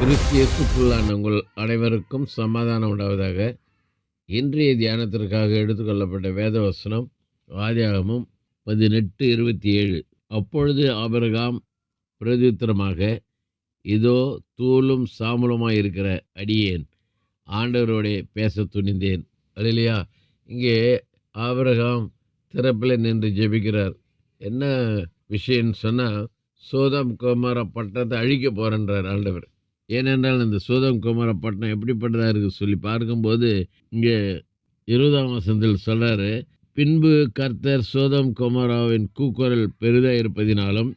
கிறிஸ்து இயேசுக்குள்ளான உங்கள் அனைவருக்கும் சமாதானம் உண்டாவதாக. இன்றைய தியானத்திற்காக எடுத்துக்கொள்ளப்பட்ட வேத வசனம் ஆதியாகமம் 18:27. அப்பொழுது ஆபிரகாம் பிரதியுத்தரமாக, இதோ தூளும் சாம்பலுமாய் இருக்கிற அடியேன் ஆண்டவரோடே பேசத் துணிந்தேன். அல்லேலூயா. இங்கே ஆபிரகாம் திறப்பில் நின்று ஜெபிக்கிறார். என்ன விஷயம்னு சொன்னால், சோதம் கொமோரா பட்டணத்தை அழிக்க போகிறன்றார் ஆண்டவர். ஏனென்றால் இந்த சோதம் கொமோரா பட்டணம் எப்படிப்பட்டதாக இருக்குது சொல்லி பார்க்கும்போது, இங்கே 20ஆம் வசனத்தில் சொல்கிறாரு, பின்பு கர்த்தர் சோதம் கொமோராவின் கூக்குரல் பெரிதாக இருப்பதினாலும்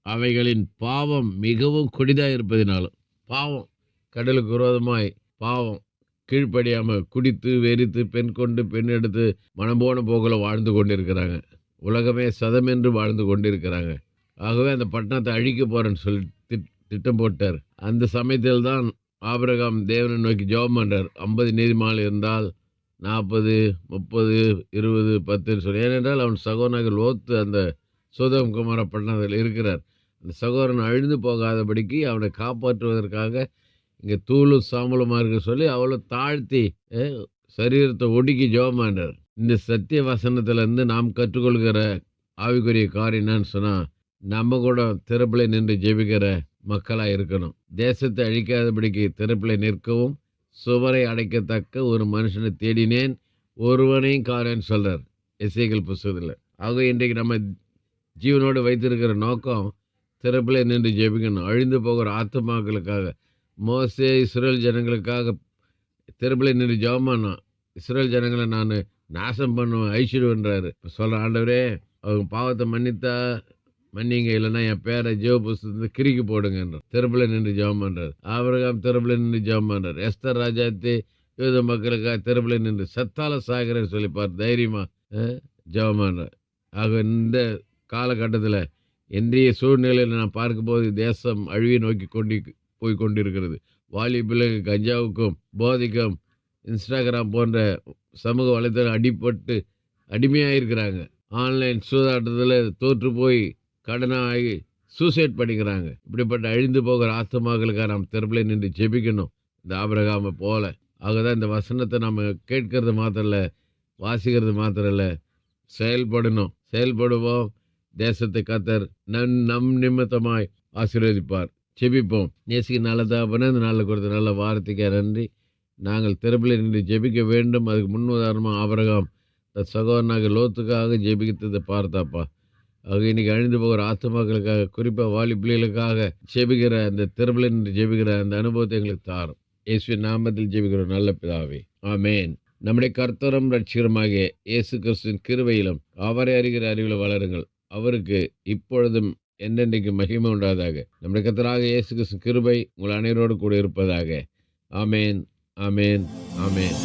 அவைகளின் பாவம் மிகவும் கொடிதாக இருப்பதினாலும், பாவம் கடலுக்கு விரோதமாய் பாவம் கீழ்ப்படியாமல் குடித்து வெறித்து பெண் கொண்டு பெண் எடுத்து மனம் போன போக்கில் வாழ்ந்து கொண்டிருக்கிறாங்க. உலகமே சதமென்று வாழ்ந்து கொண்டிருக்கிறாங்க. ஆகவே அந்த பட்டணத்தை அழிக்க போகிறேன்னு சொல்லி திட்டம் போட்டார். அந்த சமயத்தில் தான் ஆபிரகாம் தேவனை நோக்கி ஜெபம் பண்ணுறார். 50 நீதிமான் இருந்தால் 40, 30, 20, 10 சொல்லி. ஏனென்றால் அவன் சகோதரனாக லோத்து அந்த சோதோம் கொமோரா பட்டணத்தில் இருக்கிறார். அந்த சகோதரன் அழிந்து போகாதபடிக்கு அவனை காப்பாற்றுவதற்காக இங்கே தூளும் சாம்பலுமாக இருக்க சொல்லி அவளை தாழ்த்தி சரீரத்தை ஒடுக்கி ஜெபம் பண்ணுறார். இந்த சத்திய வசனத்திலேருந்து நாம் கற்றுக்கொள்கிற ஆவிக்குரிய காரியம் என்னன்னு சொன்னால், நம்ம கூட திறப்பில் நின்று ஜெபிக்கிற மக்களாக இருக்கணும். தேசத்தை அழிக்காதபடிக்கு திறப்பில் நிற்கவும் சுவரை அடைக்கத்தக்க ஒரு மனுஷனை தேடினேன், ஒருவனையும் காணேன்னு சொல்கிறார் எசேக்கியேல் புத்தகத்தில். ஆக இன்றைக்கு நம்ம ஜீவனோடு வைத்திருக்கிற நோக்கம் திறப்பில் நின்று ஜெபிக்கணும். அழிந்து போகிற ஆத்துமாக்களுக்காக. மோசே இஸ்ரேல் ஜனங்களுக்காக திறப்பில் நின்று ஜெபம் பண்ணான். இஸ்ரேல் ஜனங்களை நான் நாசம் பண்ணுவேன், அழிச்சிடுவேன்றாரு. இப்போ சொல்கிற ஆண்டவரே, அவங்க பாவத்தை மன்னித்தா மன்னிங்க, இல்லைன்னா என் பேரை ஜீவ புஸ்தகத்தை கிறுக்கி போடுங்கன்ற திறப்பில் நின்று ஜெபம் பண்ணுறாரு. ஆபிரகாம் திறப்பில் நின்று ஜெபம் பண்ணுறாரு. எஸ்தர் ராஜாத்தி யூத மக்களுக்காக திறப்பில் நின்று சத்தால சாகிறேன்னு சொல்லிப்பார் தைரியமாக ஜெபம் பண்ணுறார். ஆக இந்த காலகட்டத்தில் இன்றைய சூழ்நிலையில் நான் பார்க்கும்போது தேசம் அழிவை நோக்கி போய் கொண்டிருக்கிறது. வாலிபுலகு கஞ்சாவுக்கும் போதைக்கும் இன்ஸ்டாகிராம் போன்ற சமூக வலைத்தளம் அடிமையாக இருக்கிறாங்க. ஆன்லைன் சூதாட்டத்தில் தோற்று போய் கடனாகி சூசைட் பண்ணிக்கிறாங்க. இப்படிப்பட்ட அழிந்து போகிற ஆத்துமாக்களுக்காக நாம் திறப்பில் நின்று ஜெபிக்கணும், இந்த ஆபிரகாமை போல. ஆகதான் இந்த வசனத்தை நம்ம கேட்கறது மாத்திரம் இல்லை, வாசிக்கிறது மாத்திரம் இல்லை, செயல்படணும். செயல்படுவோம். தேசத்தை கர்த்தர் நம் நிமித்தமாய் ஆசீர்வதிப்பார். ஜெபிப்போம். நேசிக்க நல்லதாப்பன இந்த நாளில் கொடுத்த நல்ல வார்த்தைக்கு நன்றி. நாங்கள் திறப்பில் நின்று ஜெபிக்க வேண்டும். அதுக்கு முன் உதாரணமாக ஆபிரகாம் தன் சகோதரனாக லோத்துக்காக ஜெபிக்கிறதை பார்த்தாப்பா. ஆக இன்றைக்கி அழிந்து போகிற ஆத்துமாக்களுக்காக, குறிப்பாக வாலி பிள்ளைகளுக்காக ஜெபிக்கிற அந்த திறப்பில் நின்று ஜெபிக்கிற அந்த அனுபவத்தை எங்களுக்கு தாரும். இயேசுவின் நாமத்தில் ஜெபிக்கிறோம் நல்ல பிதாவே, ஆமேன். நம்முடைய கர்த்தரும் ரட்சகருமாகிய இயேசு கிறிஸ்துவின் கிருபையிலும் அவரை அறிகிற அறிவில் வளருங்கள். அவருக்கு இப்பொழுதும் என்றென்றைக்கு மகிமை உண்டாதாக. நம்முடைய கர்த்தராக இயேசு கிறிஸ்துவின் கிருபை உங்கள் அனைவரோடு கூட இருப்பதாக. ஆமேன், ஆமேன், ஆமேன்.